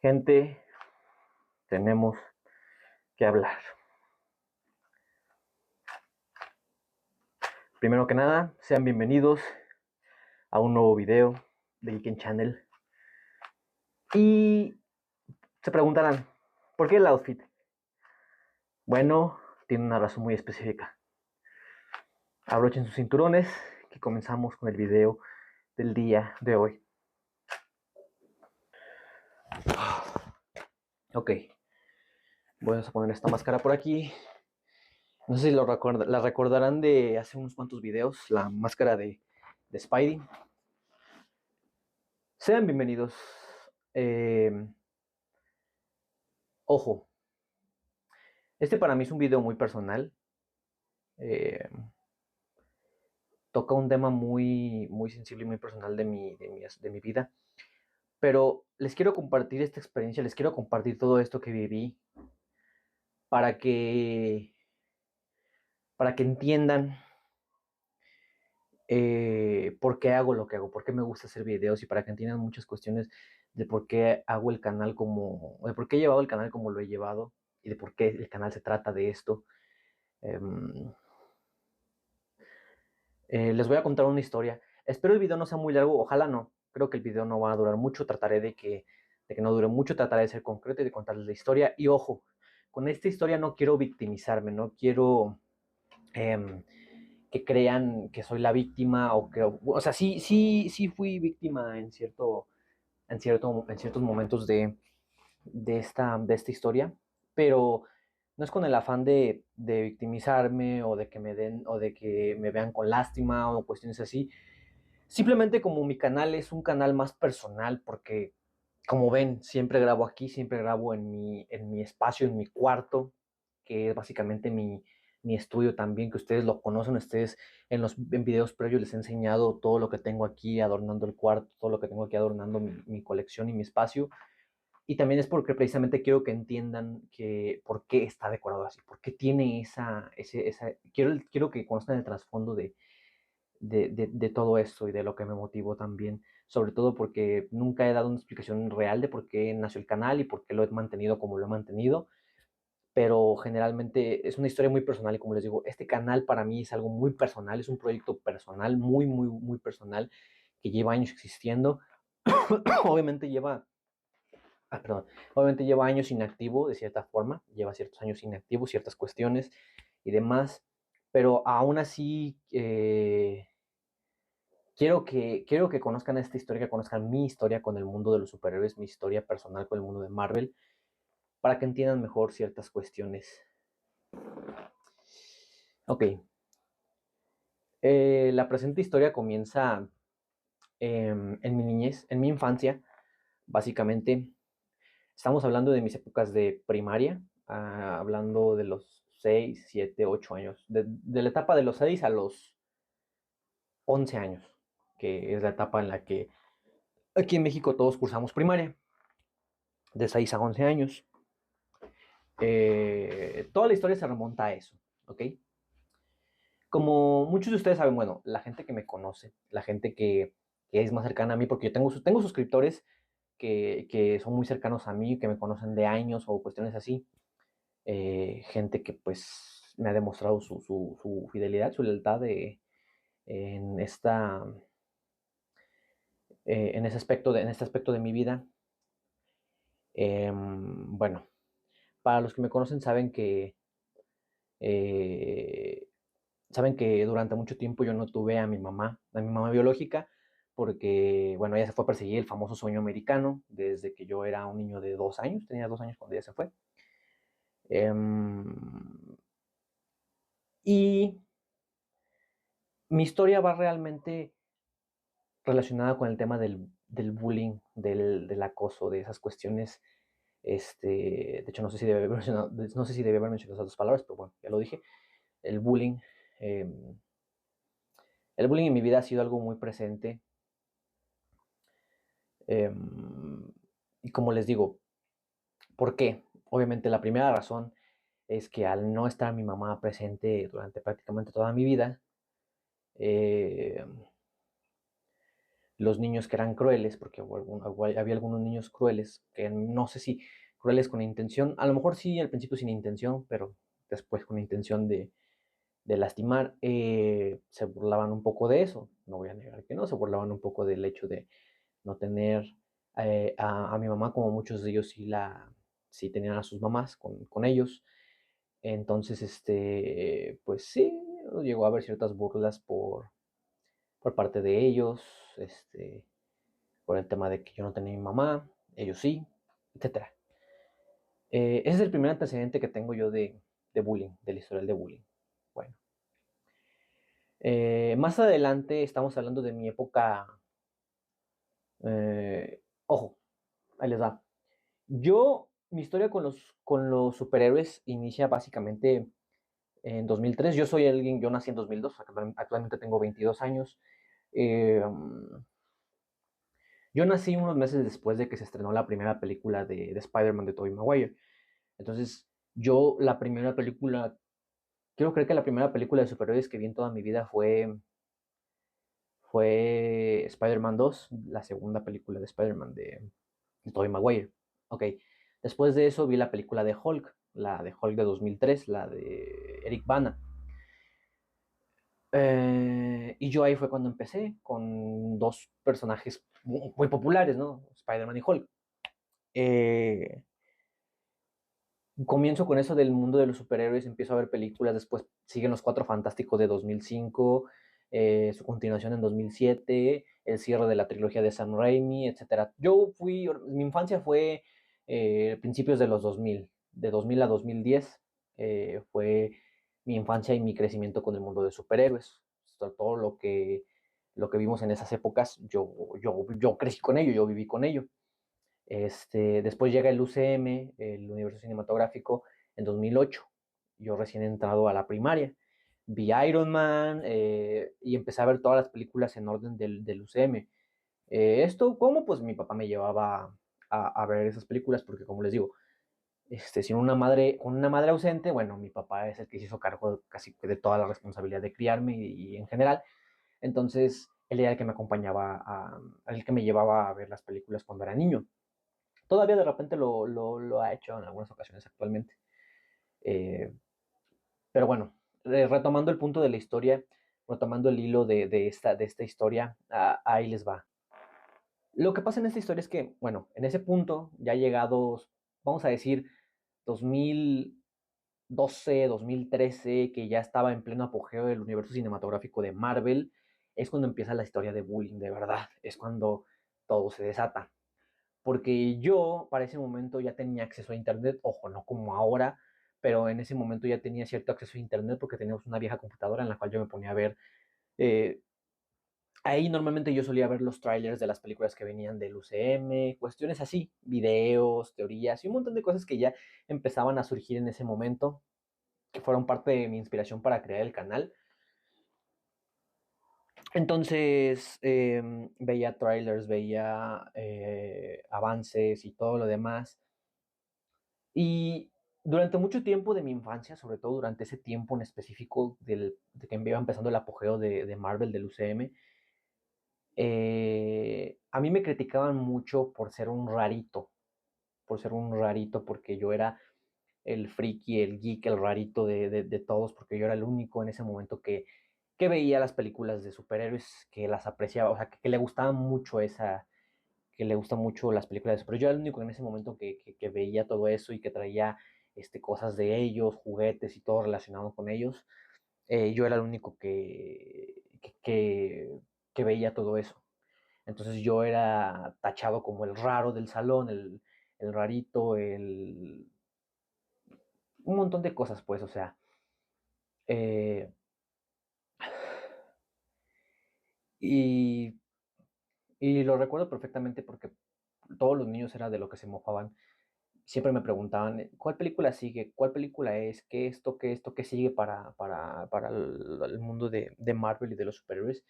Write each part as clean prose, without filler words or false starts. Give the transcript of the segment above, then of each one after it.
Gente, tenemos que hablar. Primero que nada, sean bienvenidos a un nuevo video de Geeken Channel. Y se preguntarán, ¿por qué el outfit? Bueno, tiene una razón muy específica. Abrochen sus cinturones, que comenzamos con el video del día de hoy. Ok, voy a poner esta máscara por aquí. No sé si la recordarán de hace unos cuantos videos, la máscara de Spidey. Sean bienvenidos. Ojo, este para mí es un video muy personal. Eh, Toca un tema muy sensible y muy personal de mi vida. Pero les quiero compartir esta experiencia, les quiero compartir todo esto que viví para que, para que entiendan por qué hago lo que hago, por qué me gusta hacer videos y para que entiendan muchas cuestiones de por qué hago el canal como, de por qué he llevado el canal como lo he llevado y de por qué el canal se trata de esto. Eh, Les voy a contar una historia. Espero el video no sea muy largo, ojalá no. Creo que el video no va a durar mucho, trataré de que no dure mucho, trataré de ser concreto y de contarles la historia. Y ojo, con esta historia no quiero victimizarme, no quiero eh, que crean que soy la víctima o sea, sí fui víctima en ciertos momentos de esta historia, pero no es con el afán de victimizarme o de que me den o de que me vean con lástima o cuestiones así. Simplemente como mi canal es un canal más personal, porque como ven, siempre grabo aquí, siempre grabo en mi espacio, en mi cuarto, que es básicamente mi estudio también, que ustedes lo conocen, ustedes en videos previos les he enseñado todo lo que tengo aquí adornando el cuarto, todo lo que tengo aquí adornando mi colección y mi espacio. Y también es porque precisamente quiero que entiendan que por qué está decorado así, por qué tiene quiero que conozcan el trasfondo de todo esto y de lo que me motivó también, sobre todo porque nunca he dado una explicación real de por qué nació el canal y por qué lo he mantenido como lo he mantenido, pero generalmente es una historia muy personal y como les digo, este canal para mí es algo muy personal, es un proyecto personal, muy personal, que lleva años existiendo. Obviamente lleva perdón, obviamente lleva años inactivo de cierta forma, lleva ciertos años inactivo, ciertas cuestiones y demás, pero aún así quiero que conozcan esta historia, que conozcan mi historia con el mundo de los superhéroes, mi historia personal con el mundo de Marvel, para que entiendan mejor ciertas cuestiones. Ok, la presente historia comienza en mi niñez, en mi infancia, básicamente. Estamos hablando de mis épocas de primaria, hablando de los 6 7 8 años, de la etapa de los 6 a los 11 años, que es la etapa en la que aquí en México todos cursamos primaria, de 6 a 11 años. Toda la historia se remonta a eso, ¿ok? Como muchos de ustedes saben, bueno, la gente que me conoce, la gente que es más cercana a mí, porque yo tengo suscriptores que son muy cercanos a mí, que me conocen de años o cuestiones así, gente que pues me ha demostrado su fidelidad, su lealtad en esta en este aspecto de mi vida. Bueno, para los que me conocen eh, saben que durante mucho tiempo yo no tuve a mi mamá biológica, porque, bueno, ella se fue a perseguir el famoso sueño americano desde que yo era un niño de 2 años, tenía 2 años cuando ella se fue. Y mi historia va realmente relacionada con el tema del bullying, del acoso, de esas cuestiones. De hecho, no sé si debe haber mencionado esas dos palabras, pero bueno, ya lo dije. El bullying. eh, el bullying en mi vida ha sido algo muy presente. eh, y como les digo, ¿por qué? Obviamente la primera razón es que al no estar mi mamá presente durante prácticamente toda mi vida, eh, los niños que eran crueles, porque había algunos niños crueles, que no sé si crueles con intención, a lo mejor sí al principio sin intención, pero después con intención de lastimar, se burlaban un poco de eso, no voy a negar que no, se burlaban un poco del hecho de no tener a mi mamá, como muchos de ellos sí tenían a sus mamás con ellos. Entonces, pues sí, llegó a haber ciertas burlas por parte de ellos, por el tema de que yo no tenía mi mamá, ellos sí, etcétera. Ese es el primer antecedente que tengo yo de bullying, del historial de bullying. Bueno, más adelante estamos hablando de mi época. Ojo, ahí les va. Mi historia con los superhéroes inicia básicamente en 2003. Yo nací en 2002, actualmente tengo 22 años. Eh, yo nací unos meses después de que se estrenó la primera película de Spider-Man de Tobey Maguire. Entonces, la primera película, quiero creer que la primera película de superhéroes que vi en toda mi vida fue Spider-Man 2, la segunda película de Spider-Man de Tobey Maguire. Ok, después de eso vi la película de Hulk, la de Hulk de 2003, la de Eric Bana. Y yo ahí fue cuando empecé con dos personajes muy populares, ¿no? Spider-Man y Hulk. Eh, Comienzo con eso del mundo de los superhéroes, empiezo a ver películas, después siguen los Cuatro Fantásticos de 2005, su continuación en 2007, el cierre de la trilogía de Sam Raimi, etc. Mi infancia fue principios de los 2000, de 2000 a 2010, fue mi infancia y mi crecimiento con el mundo de superhéroes. Todo lo que vimos en esas épocas, yo crecí con ello, yo viví con ello. Después llega el UCM, el Universo Cinematográfico, en 2008. Yo recién entrado a la primaria. Vi Iron Man y empecé a ver todas las películas en orden del UCM. ¿Cómo? Pues mi papá me llevaba a ver esas películas porque, como les digo, con una madre ausente, bueno, mi papá es el que se hizo cargo casi de toda la responsabilidad de criarme y en general. Entonces, él era el que me acompañaba, el que me llevaba a ver las películas cuando era niño. Todavía de repente lo ha hecho en algunas ocasiones actualmente. Eh, pero bueno, retomando el punto de la historia, retomando el hilo de esta historia, ahí les va. Lo que pasa en esta historia es que, bueno, en ese punto, ya llegados, vamos a decir, 2012, 2013, que ya estaba en pleno apogeo del universo cinematográfico de Marvel, es cuando empieza la historia de bullying, de verdad. Es cuando todo se desata. Porque yo para ese momento ya tenía acceso a internet, ojo, no como ahora, pero en ese momento ya tenía cierto acceso a internet porque teníamos una vieja computadora en la cual yo me ponía a ver, eh, ahí normalmente yo solía ver los trailers de las películas que venían del UCM, cuestiones así, videos, teorías y un montón de cosas que ya empezaban a surgir en ese momento, que fueron parte de mi inspiración para crear el canal. Entonces veía trailers, veía avances y todo lo demás. Y durante mucho tiempo de mi infancia, sobre todo durante ese tiempo en específico de que iba empezando el apogeo de Marvel, del UCM, a mí me criticaban mucho por ser un rarito, porque yo era el friki, el geek, el rarito de todos, porque yo era el único en ese momento que veía las películas de superhéroes, que las apreciaba, o sea, que le gustaba mucho que le gustan mucho las películas de superhéroes. Yo era el único en ese momento que veía todo eso y que traía cosas de ellos, juguetes y todo relacionado con ellos. Yo era el único que veía todo eso. Entonces yo era tachado como el raro del salón, el rarito, un montón de cosas, pues, o sea. eh, y, y lo recuerdo perfectamente porque todos los niños era de lo que se mofaban. Siempre me preguntaban, ¿cuál película sigue? ¿Cuál película es? ¿Qué esto? ¿Qué esto? ¿Qué sigue para el mundo de Marvel y de los superhéroes?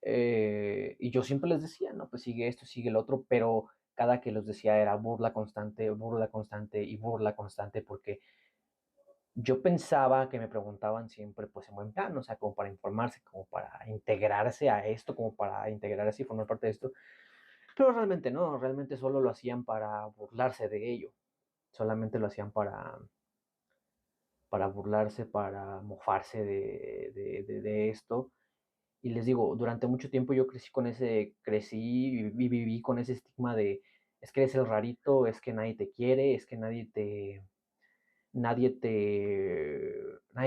Y yo siempre les decía, no, pues sigue esto, sigue el otro, pero cada que los decía era burla constante y burla constante, porque yo pensaba que me preguntaban siempre, pues en buen plan, o sea, como para informarse, como para integrarse a esto, como para integrarse y formar parte de esto, pero realmente no, realmente solo lo hacían para burlarse de ello, solamente lo hacían para burlarse, para mofarse de esto. Y les digo, durante mucho tiempo yo crecí y viví con ese estigma de, es que eres el rarito, es que nadie te quiere, es que nadie te, nadie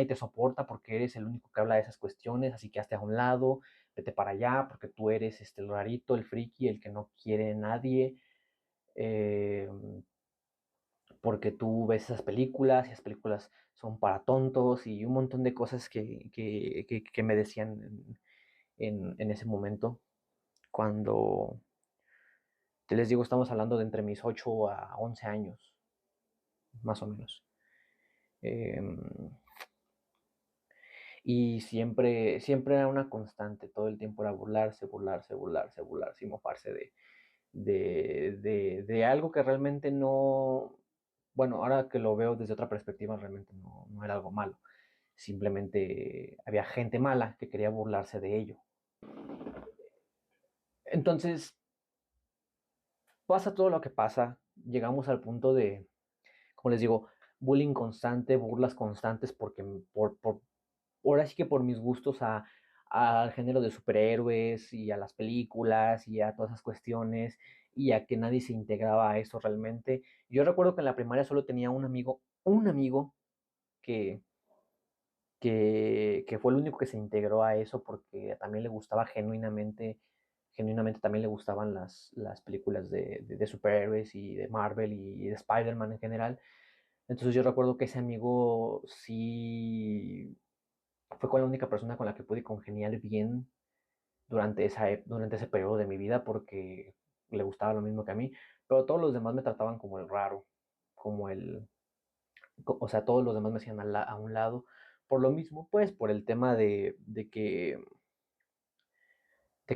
te soporta porque eres el único que habla de esas cuestiones, así que hazte a un lado, vete para allá, porque tú eres el rarito, el friki, el que no quiere nadie, eh, porque tú ves esas películas y esas películas son para tontos y un montón de cosas que me decían en ese momento, cuando, te les digo, estamos hablando de entre mis 8 a 11 años, más o menos. Eh, Y siempre era una constante, todo el tiempo era burlarse y mofarse de algo que realmente no, bueno, ahora que lo veo desde otra perspectiva, realmente no era algo malo. Simplemente había gente mala que quería burlarse de ello. Entonces, pasa todo lo que pasa, llegamos al punto de, como les digo, bullying constante, burlas constantes, porque ahora sí que por mis gustos al género de superhéroes y a las películas y a todas esas cuestiones y a que nadie se integraba a eso realmente. Yo recuerdo que en la primaria solo tenía un amigo que, que fue el único que se integró a eso porque también le gustaba genuinamente también le gustaban las películas de superhéroes y de Marvel y de Spider-Man en general. Entonces yo recuerdo que ese amigo sí fue con la única persona con la que pude congeniar bien durante ese periodo de mi vida porque le gustaba lo mismo que a mí, pero todos los demás me trataban como el raro, como o sea, todos los demás me hacían a un lado, por lo mismo, pues, por el tema de que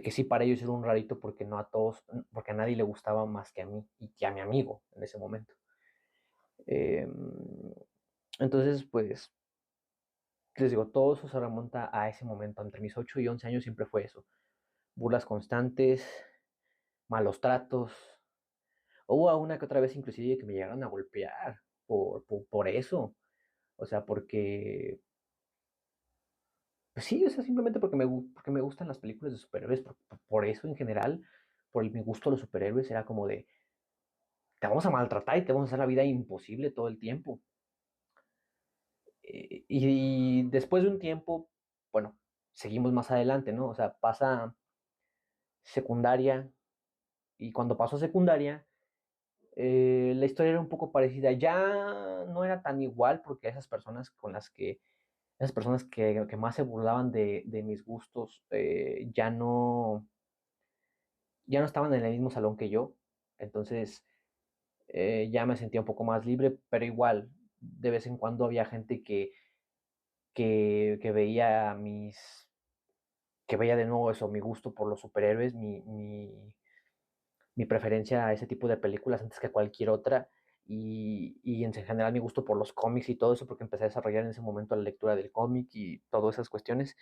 sí para ellos era un rarito porque no a todos, porque a nadie le gustaba más que a mí y que a mi amigo en ese momento. Eh, entonces, pues, les digo, todo eso se remonta a ese momento, entre mis 8 y 11 años siempre fue eso, burlas constantes, malos tratos. Hubo una que otra vez inclusive que me llegaron a golpear por eso. O sea, porque, pues sí, o sea, simplemente porque me gustan las películas de superhéroes, por eso en general, mi gusto a los superhéroes era como de, te vamos a maltratar y te vamos a hacer la vida imposible todo el tiempo. Y después de un tiempo, bueno, seguimos más adelante, ¿no? O sea, pasa secundaria y cuando pasó secundaria, la historia era un poco parecida. Ya no era tan igual porque esas personas que más se burlaban de mis gustos, ya no estaban en el mismo salón que yo. Entonces ya me sentía un poco más libre, pero igual, de vez en cuando había gente que veía que veía de nuevo eso, mi gusto por los superhéroes, mi preferencia a ese tipo de películas antes que cualquier otra y en general mi gusto por los cómics y todo eso porque empecé a desarrollar en ese momento la lectura del cómic y todas esas cuestiones.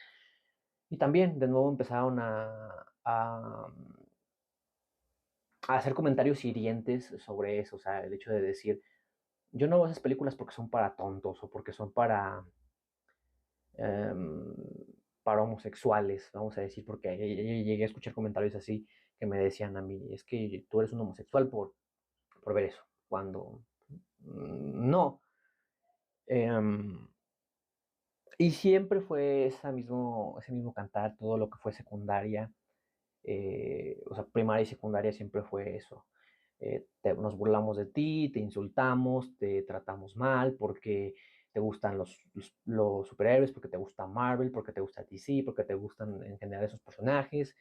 Y también de nuevo empezaron a hacer comentarios hirientes sobre eso, o sea, el hecho de decir, yo no veo esas películas porque son para tontos o porque son em, para homosexuales, vamos a decir, porque llegué a escuchar comentarios así que me decían a mí, es que tú eres un homosexual por ver eso, cuando no. Em, y siempre fue ese mismo cantar, todo lo que fue secundaria, o sea, primaria y secundaria siempre fue eso. Nos burlamos de ti, te insultamos, te tratamos mal porque te gustan los superhéroes, porque te gusta Marvel, porque te gusta DC, porque te gustan en general esos personajes,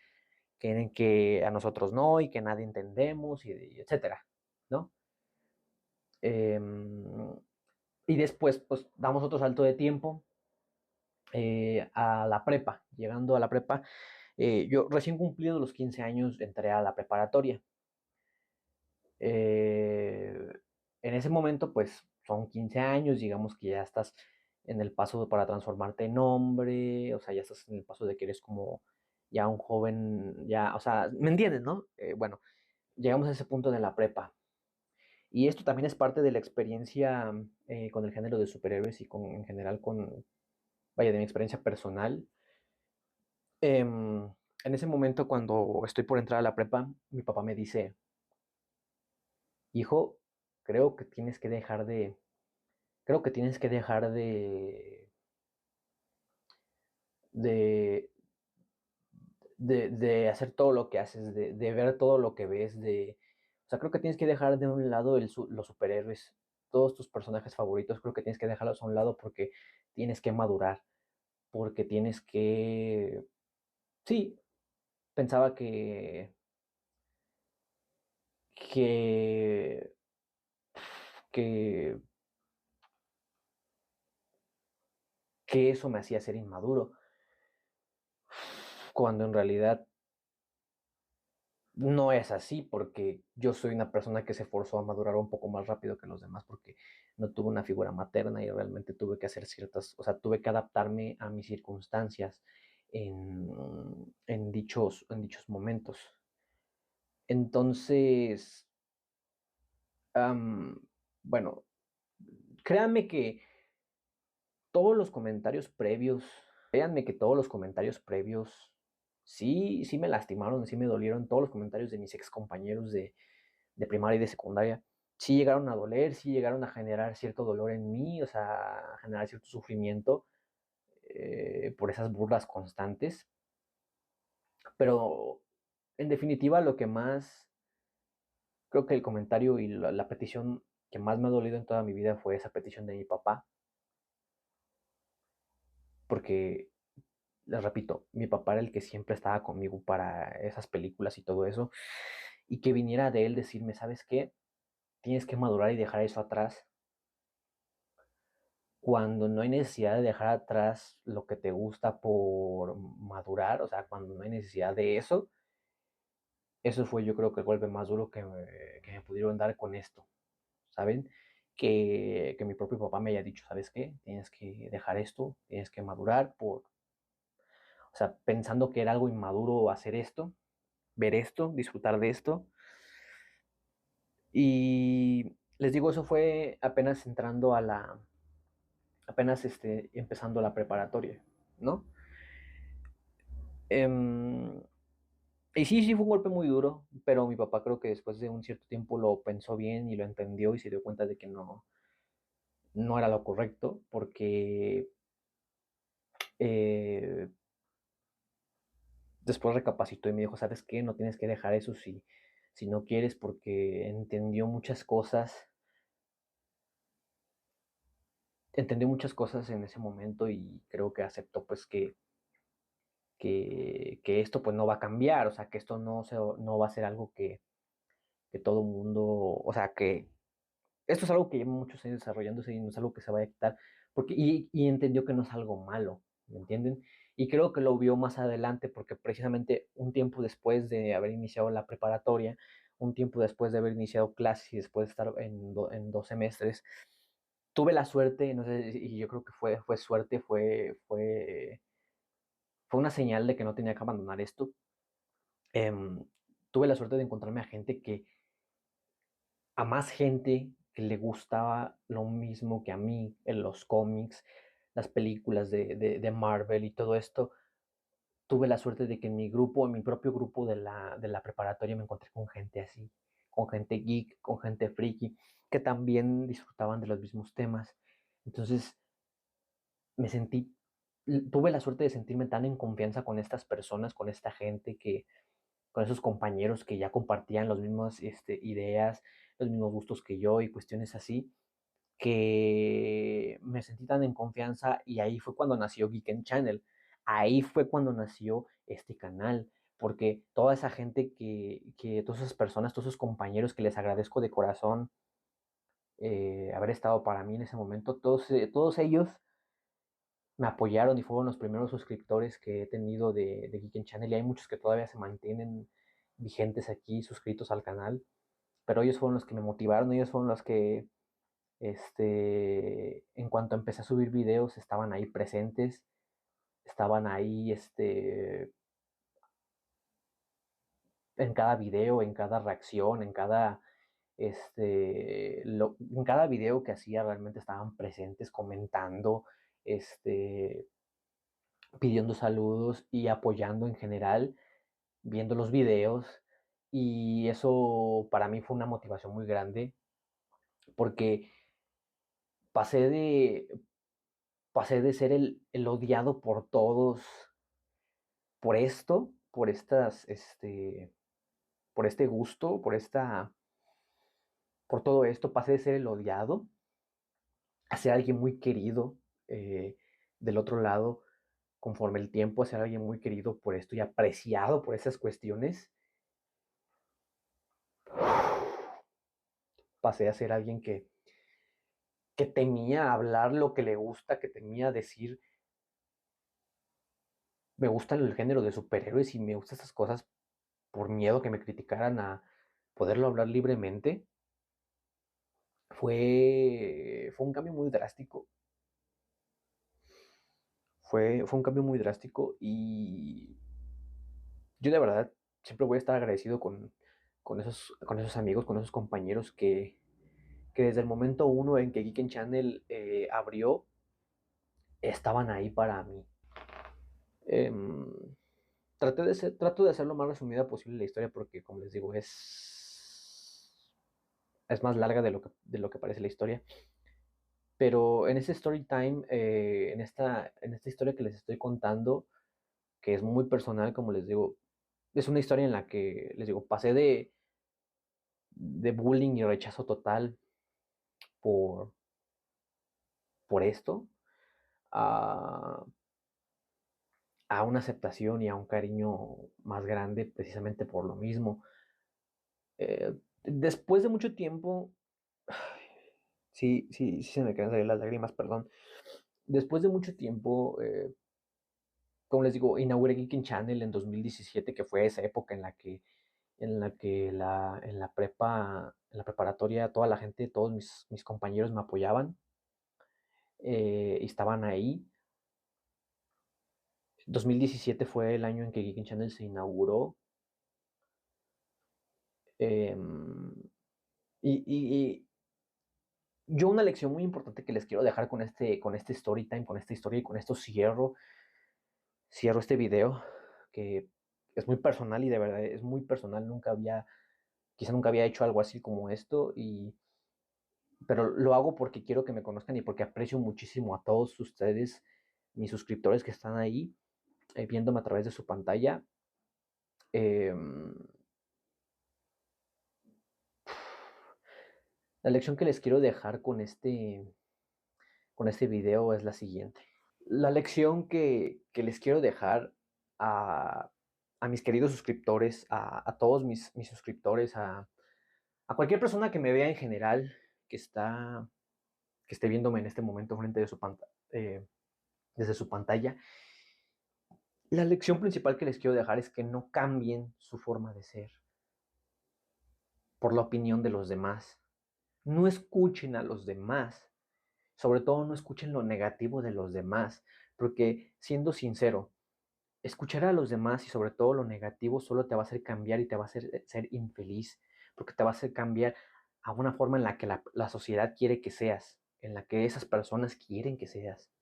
quieren que a nosotros no y que nadie entendemos, y etcétera, ¿no? Em, y después, pues, damos otro salto de tiempo a la prepa. Llegando a la prepa, yo recién cumplido los 15 años entré a la preparatoria. Eh, en ese momento, pues son 15 años, digamos que ya estás en el paso para transformarte en hombre, o sea, ya estás en el paso de que eres como ya un joven, ya, o sea, ¿me entiendes, no? Bueno, llegamos a ese punto de la prepa. Y esto también es parte de la experiencia con el género de superhéroes y en general con, vaya, de mi experiencia personal. En ese momento, cuando estoy por entrar a la prepa, mi papá me dice, hijo, creo que tienes que dejar de, creo que tienes que dejar de, de hacer todo lo que haces, de ver todo lo que ves, o sea, creo que tienes que dejar de un lado los superhéroes, todos tus personajes favoritos, creo que tienes que dejarlos a un lado porque tienes que madurar, porque tienes que, sí, pensaba que, que, que eso me hacía ser inmaduro, cuando en realidad no es así, porque yo soy una persona que se forzó a madurar un poco más rápido que los demás, porque no tuve una figura materna y realmente tuve que hacer ciertas, o sea, tuve que adaptarme a mis circunstancias en dichos momentos. Entonces, am, bueno, créanme que todos los comentarios previos, créanme que todos los comentarios previos, sí, sí me lastimaron, sí me dolieron, todos los comentarios de mis ex compañeros de primaria y de secundaria, sí llegaron a doler, sí llegaron a generar cierto dolor en mí, o sea, a generar cierto sufrimiento por esas burlas constantes, pero en definitiva lo que más, creo que el comentario y la petición que más me ha dolido en toda mi vida fue esa petición de mi papá, porque, les repito, mi papá era el que siempre estaba conmigo para esas películas y todo eso, y que viniera de él decirme, ¿sabes qué? Tienes que madurar y dejar eso atrás cuando no hay necesidad de dejar atrás lo que te gusta por madurar, o sea, cuando no hay necesidad de eso, eso fue yo creo que el golpe más duro que me pudieron dar con esto, ¿saben? Que mi propio papá me haya dicho, ¿sabes qué? Tienes que dejar esto, tienes que madurar o sea, pensando que era algo inmaduro hacer esto, ver esto, disfrutar de esto. Y les digo, eso fue apenas entrando apenas empezando la preparatoria, ¿no? Em, y sí, sí fue un golpe muy duro, pero mi papá creo que después de un cierto tiempo lo pensó bien y lo entendió y se dio cuenta de que no era lo correcto, porque eh, después recapacitó y me dijo, ¿sabes qué? No tienes que dejar eso si no quieres, porque entendió muchas cosas en ese momento y creo que aceptó pues que esto pues no va a cambiar, o sea, que esto no va a ser algo que todo mundo, o sea, que esto es algo que lleva muchos años desarrollándose y no es algo que se vaya a quitar, porque, y entendió que no es algo malo, ¿me entienden? Y creo que lo vio más adelante, porque precisamente un tiempo después de haber iniciado la preparatoria, un tiempo después de haber iniciado clases y después de estar en 2 semestres, tuve la suerte, no sé, y yo creo que fue suerte, fue una señal de que no tenía que abandonar esto. Em, tuve la suerte de encontrarme a gente a más gente que le gustaba lo mismo que a mí, en los cómics, las películas de Marvel y todo esto. Tuve la suerte de que en mi grupo, en mi propio grupo de la preparatoria, me encontré con gente así, con gente geek, con gente friki, que también disfrutaban de los mismos temas. Entonces, me sentí, tuve la suerte de sentirme tan en confianza con estas personas, con esta gente con esos compañeros que ya compartían las mismas ideas, los mismos gustos que yo y cuestiones así, que me sentí tan en confianza y ahí fue cuando nació Geek Channel. Ahí fue cuando nació este canal, porque toda esa gente todas esas personas, todos esos compañeros que les agradezco de corazón haber estado para mí en ese momento, todos ellos me apoyaron y fueron los primeros suscriptores que he tenido de Geek Channel y hay muchos que todavía se mantienen vigentes aquí, suscritos al canal, pero ellos fueron los que me motivaron, ellos fueron los que En cuanto empecé a subir videos, estaban ahí presentes, estaban ahí, en cada video, en cada reacción, en cada video que hacía realmente estaban presentes, comentando, este, pidiendo saludos y apoyando en general, viendo los videos. Y eso para mí fue una motivación muy grande porque pasé de, pasé de ser el odiado por todos por esto, por este gusto, por todo esto, pasé de ser el odiado a ser alguien muy querido eh, del otro lado, conforme el tiempo, a ser alguien muy querido por esto y apreciado por esas cuestiones. Pasé a ser alguien que temía hablar lo que le gusta, que temía decir, me gusta el género de superhéroes y me gustan esas cosas por miedo que me criticaran a poderlo hablar libremente. Fue un cambio muy drástico. Fue un cambio muy drástico y yo de verdad siempre voy a estar agradecido con esos amigos, con esos compañeros que desde el momento uno en que Geeken Channel abrió, estaban ahí para mí. Em, trato de hacer lo más resumida posible la historia porque, como les digo, es más larga de lo que parece la historia. Pero en ese story time, en esta historia que les estoy contando, que es muy personal, como les digo, es una historia en la que, les digo, pasé de bullying y rechazo total por, por esto a, a una aceptación y a un cariño más grande precisamente por lo mismo. Después de mucho tiempo, sí se me quieren salir las lágrimas, perdón. Después de mucho tiempo, como les digo, inauguré Geeking Channel en 2017, que fue esa época en la prepa, en la preparatoria, toda la gente, todos mis compañeros me apoyaban y estaban ahí. 2017 fue el año en que Geeking Channel se inauguró. eh, y yo una lección muy importante que les quiero dejar con este story time, con esta historia y con esto cierro este video, que es muy personal y de verdad es muy personal. Quizá nunca había hecho algo así como esto, pero lo hago porque quiero que me conozcan y porque aprecio muchísimo a todos ustedes, mis suscriptores que están ahí, viéndome a través de su pantalla. Eh, la lección que les quiero dejar con este video es la siguiente. La lección que les quiero dejar a, a mis queridos suscriptores, a todos mis suscriptores, a cualquier persona que me vea en general, que esté viéndome en este momento frente de desde su pantalla, la lección principal que les quiero dejar es que no cambien su forma de ser por la opinión de los demás. No escuchen a los demás. Sobre todo no escuchen lo negativo de los demás, porque siendo sincero, escuchar a los demás y sobre todo lo negativo solo te va a hacer cambiar y te va a hacer ser infeliz, porque te va a hacer cambiar a una forma en la que la sociedad quiere que seas, en la que esas personas quieren que seas.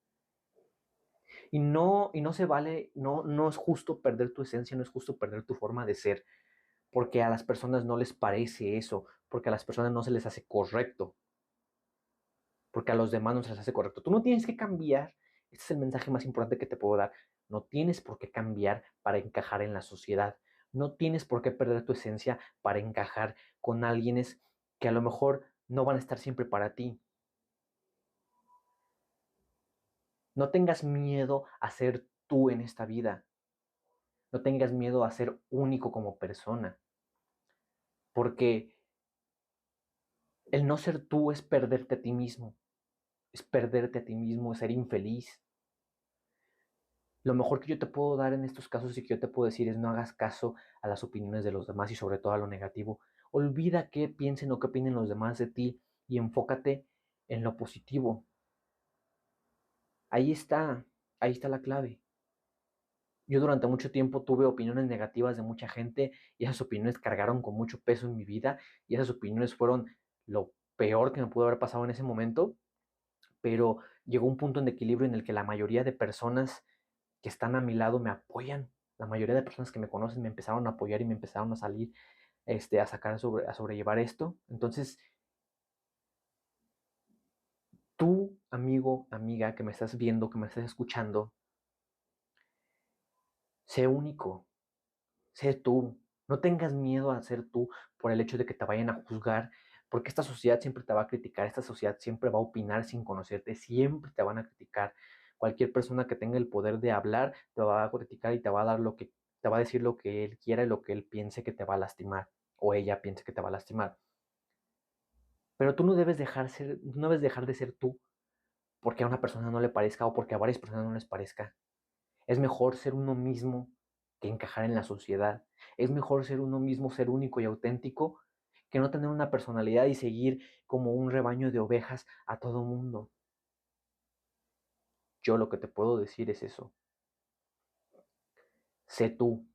Y no se vale, no es justo perder tu esencia, no es justo perder tu forma de ser, porque a las personas no les parece eso, porque a las personas no se les hace correcto, porque a los demás no se les hace correcto. Tú no tienes que cambiar, este es el mensaje más importante que te puedo dar, no tienes por qué cambiar para encajar en la sociedad, no tienes por qué perder tu esencia para encajar con alguienes que a lo mejor no van a estar siempre para ti. No tengas miedo a ser tú en esta vida, no tengas miedo a ser único como persona, porque el no ser tú es perderte a ti mismo, es perderte a ti mismo, es ser infeliz. Lo mejor que yo te puedo dar en estos casos y que yo te puedo decir es no hagas caso a las opiniones de los demás y sobre todo a lo negativo. Olvida qué piensen o qué opinen los demás de ti y enfócate en lo positivo. Ahí está, ahí está la clave. Yo durante mucho tiempo tuve opiniones negativas de mucha gente y esas opiniones cargaron con mucho peso en mi vida y esas opiniones fueron lo peor que me pudo haber pasado en ese momento, pero llegó un punto de equilibrio en el que la mayoría de personas que están a mi lado me apoyan. La mayoría de personas que me conocen me empezaron a apoyar y me empezaron a salir, a sacar, a sobrellevar esto. Entonces, tú, amigo, amiga, que me estás viendo, que me estás escuchando, sé único, sé tú. No tengas miedo a ser tú por el hecho de que te vayan a juzgar, porque esta sociedad siempre te va a criticar, esta sociedad siempre va a opinar sin conocerte, siempre te van a criticar. Cualquier persona que tenga el poder de hablar te va a criticar y te va a dar te va a decir lo que él quiera y lo que él piense que te va a lastimar, o ella piense que te va a lastimar. Pero tú no debes dejar de ser tú porque a una persona no le parezca o porque a varias personas no les parezca. Es mejor ser uno mismo que encajar en la sociedad. Es mejor ser uno mismo, ser único y auténtico, que no tener una personalidad y seguir como un rebaño de ovejas a todo mundo. Yo lo que te puedo decir es eso. Sé tú,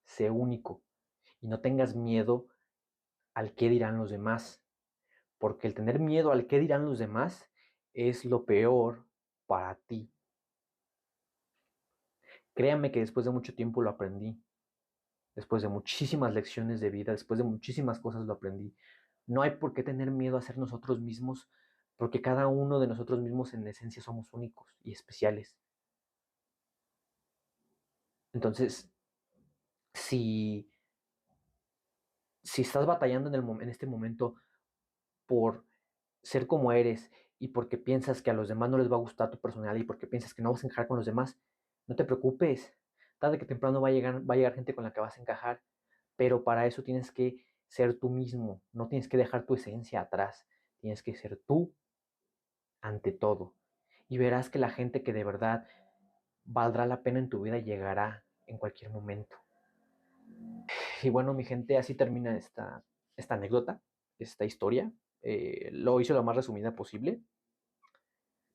sé único y no tengas miedo al qué dirán los demás, porque el tener miedo al qué dirán los demás es lo peor para ti. Créame que después de mucho tiempo lo aprendí. Después de muchísimas lecciones de vida, después de muchísimas cosas lo aprendí. No hay por qué tener miedo a ser nosotros mismos, porque cada uno de nosotros mismos en esencia somos únicos y especiales. Entonces, si, si estás batallando en este momento por ser como eres y porque piensas que a los demás no les va a gustar tu personalidad y porque piensas que no vas a encajar con los demás, no te preocupes. Tarde que temprano va a llegar gente con la que vas a encajar, pero para eso tienes que ser tú mismo, no tienes que dejar tu esencia atrás, tienes que ser tú ante todo. Y verás que la gente que de verdad valdrá la pena en tu vida llegará en cualquier momento. Y bueno, mi gente, así termina esta anécdota, esta historia. Lo hice lo más resumida posible,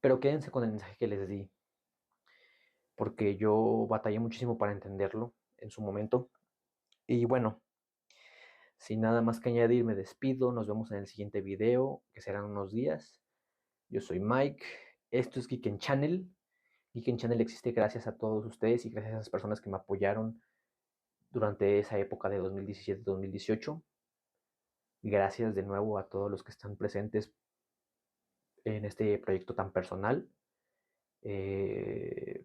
pero quédense con el mensaje que les di, porque yo batallé muchísimo para entenderlo en su momento. Y bueno, sin nada más que añadir, me despido. Nos vemos en el siguiente video, que serán unos días. Yo soy Mike. Esto es Geek Channel. Geek Channel existe gracias a todos ustedes y gracias a esas personas que me apoyaron durante esa época de 2017-2018. Gracias de nuevo a todos los que están presentes en este proyecto tan personal. Eh,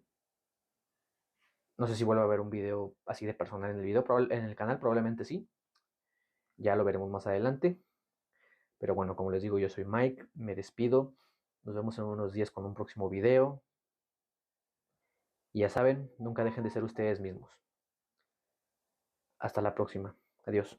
no sé si vuelvo a ver un video así de personal en en el canal, probablemente sí. Ya lo veremos más adelante. Pero bueno, como les digo, yo soy Mike, me despido. Nos vemos en unos días con un próximo video. Y ya saben, nunca dejen de ser ustedes mismos. Hasta la próxima. Adiós.